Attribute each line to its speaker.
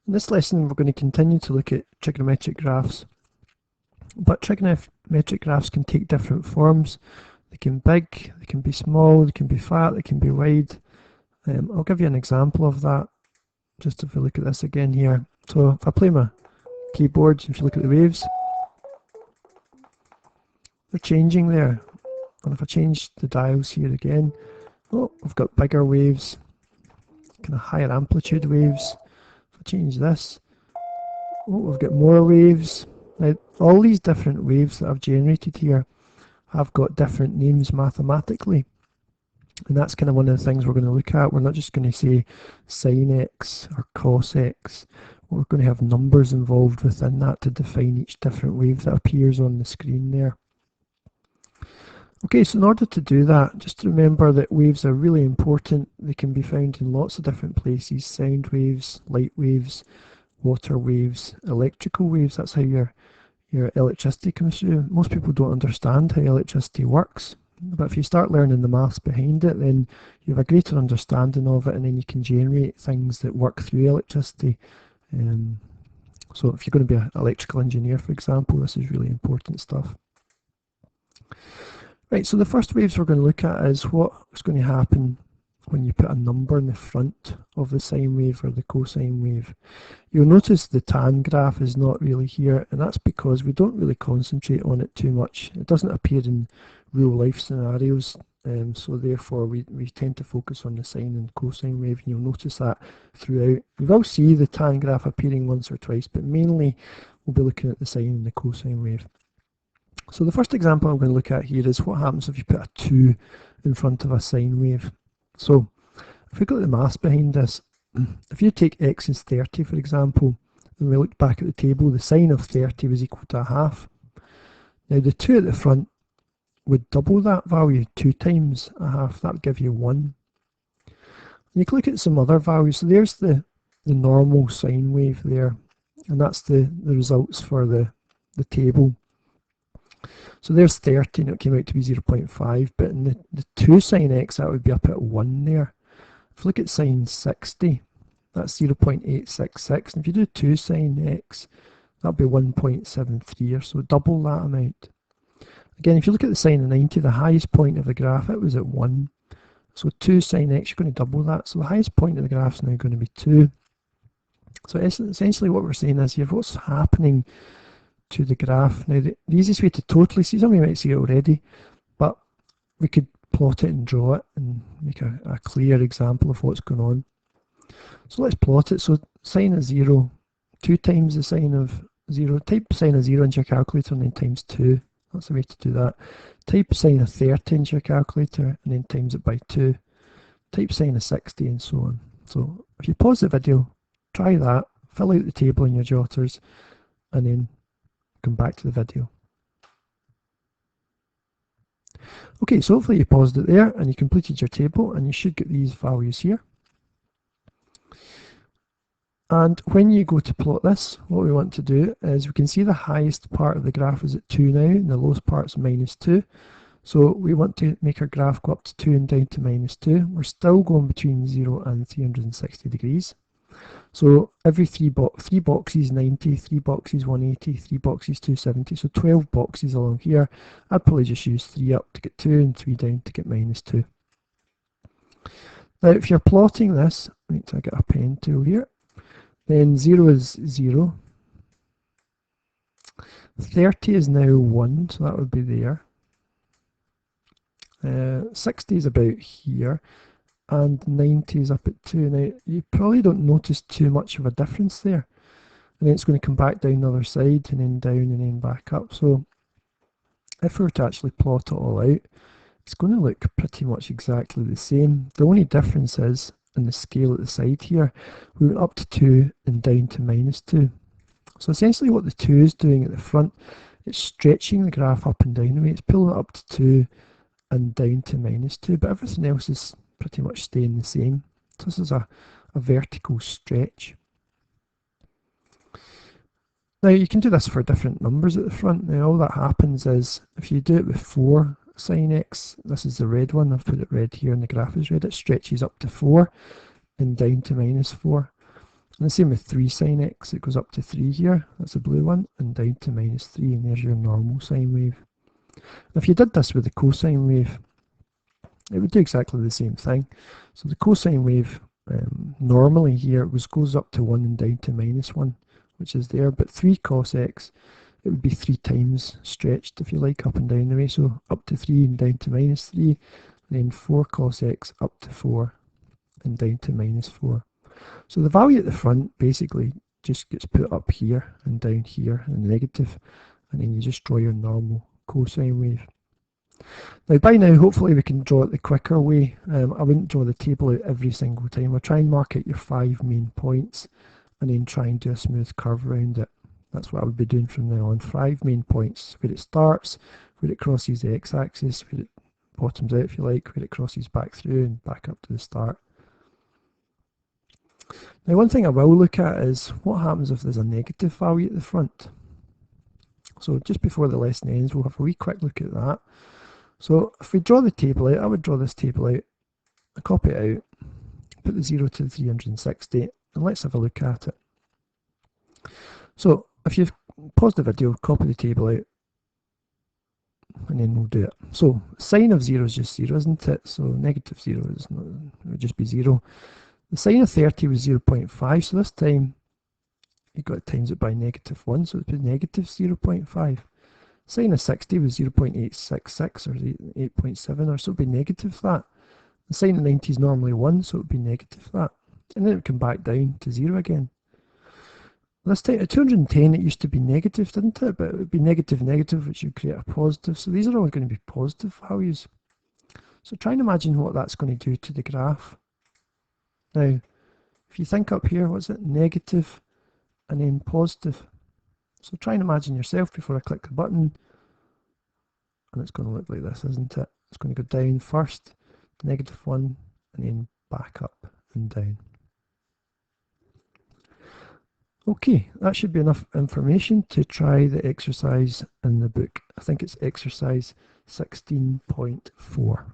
Speaker 1: In this lesson we're going to continue to look at trigonometric graphs, but trigonometric graphs can take different forms. They can be big, they can be small, they can be flat, they can be wide. I'll give you an example of that, just if we look at this again here. So if I play my keyboard, if you look at the waves, they're changing there. And if I change the dials here again, oh, we've got bigger waves, kind of higher amplitude waves. If I change this, oh, we've got more waves. Now, all these different waves that I've generated here have got different names mathematically. And that's kind of one of the things we're going to look at. We're not just going to say sin x or cos x. We're going to have numbers involved within that to define each different wave that appears on the screen there. Okay, so in order to do that, just remember that waves are really important. They can be found in lots of different places: sound waves, light waves, water waves, electrical waves. That's how your electricity comes through. Most people don't understand how electricity works, but if you start learning the maths behind it, then you have a greater understanding of it, and then you can generate things that work through electricity. So if you're going to be an electrical engineer, for example, this is really important stuff. Right, so the first waves we're going to look at is what's going to happen when you put a number in the front of the sine wave or the cosine wave. You'll notice the tan graph is not really here, and that's because we don't really concentrate on it too much. It doesn't appear in real life scenarios, so therefore we tend to focus on the sine and cosine wave, and you'll notice that throughout. We will see the tan graph appearing once or twice, but mainly we'll be looking at the sine and the cosine wave. So the first example I'm going to look at here is what happens if you put a 2 in front of a sine wave. So if we look at the maths behind this, if you take x is 30, for example, and we look back at the table, the sine of 30 was equal to a half. Now the 2 at the front would double that value, 2 times a half, that would give you 1. And you can look at some other values. So there's the normal sine wave there, and that's the results for the table. So there's 30, and it came out to be 0.5, but in the 2 sine x, that would be up at 1 there. If you look at sine 60, that's 0.866, and if you do 2 sine x, that'll be 1.73, or so double that amount. Again, if you look at the sine of 90, the highest point of the graph, it was at 1. So 2 sine x, you're going to double that. So the highest point of the graph is now going to be 2. So essentially what we're saying is you have what's happening to the graph. Now the easiest way to totally see, some of you might see it already, but we could plot it and draw it and make a clear example of what's going on. So let's plot it. So sine of 0, 2 times the sine of 0, type sine of 0 into your calculator and then times 2. That's the way to do that. Type sine of 30 into your calculator and then times it by 2. Type sine of 60 and so on. So if you pause the video, try that, fill out the table in your jotters, and then come back to the video. Okay, so hopefully you paused it there and you completed your table, and you should get these values here. And when you go to plot this, what we want to do is we can see the highest part of the graph is at 2 now, and the lowest part is -2. So we want to make our graph go up to 2 and down to -2. We're still going between 0 and 360 degrees. So every three boxes 90, 3 boxes 180, 3 boxes 270, so 12 boxes along here. I'd probably just use 3 up to get 2 and 3 down to get -2. Now if you're plotting this, wait till I get a pen tool here, then 0 is 0, 30 is now 1, so that would be there, 60 is about here, and 90 is up at 2. Now you probably don't notice too much of a difference there, and then it's going to come back down the other side and then down and then back up. So if we were to actually plot it all out, it's going to look pretty much exactly the same. The only difference is in the scale at the side here, we went up to 2 and down to -2. So essentially what the 2 is doing at the front, it's stretching the graph up and down the way. It's pulling it up to 2 and down to -2, but everything else is pretty much staying the same. So this is a vertical stretch. Now you can do this for different numbers at the front. Now all that happens is if you do it with 4 sine x, this is the red one, I've put it red here and the graph is red, it stretches up to 4 and down to -4. And the same with 3 sine x, it goes up to 3 here, that's the blue one, and down to minus 3, and there's your normal sine wave. If you did this with the cosine wave, it would do exactly the same thing. So the cosine wave normally here goes up to 1 and down to minus 1, which is there, but 3 cos x, it would be 3 times stretched, if you like, up and down the way. So up to 3 and down to minus 3, then 4 cos x up to 4 and down to minus 4. So the value at the front basically just gets put up here and down here in negative, and then you just draw your normal cosine wave. Now by now hopefully we can draw it the quicker way. I wouldn't draw the table out every single time. I'll try and mark out your 5 main points and then try and do a smooth curve around it. That's what I would be doing from now on. 5 main points, where it starts, where it crosses the x-axis, where it bottoms out if you like, where it crosses back through and back up to the start. Now one thing I will look at is what happens if there's a negative value at the front. So just before the lesson ends, we'll have a wee quick look at that. So if we draw the table out, I would draw this table out, copy it out, put the 0 to the 360, and let's have a look at it. So if you've paused the video, copy the table out, and then we'll do it. So sine of 0 is just 0, isn't it? So negative 0 is not, it would just be 0. The sine of 30 was 0.5, so this time you've got to times it by negative 1, so it would be negative 0.5. Sine of 60 was 0.866 or 8.7, or so it would be negative that. The sine of 90 is normally 1, so it would be negative that. And then it would come back down to 0 again. This time at 210 it used to be negative, didn't it? But it would be negative, negative, which would create a positive. So these are all going to be positive values. So try and imagine what that's going to do to the graph. Now, if you think up here, what's it? Negative and then positive. So try and imagine yourself before I click the button. And it's going to look like this, isn't it? It's going to go down first, negative 1, and then back up and down. Okay, that should be enough information to try the exercise in the book. I think it's exercise 16.4.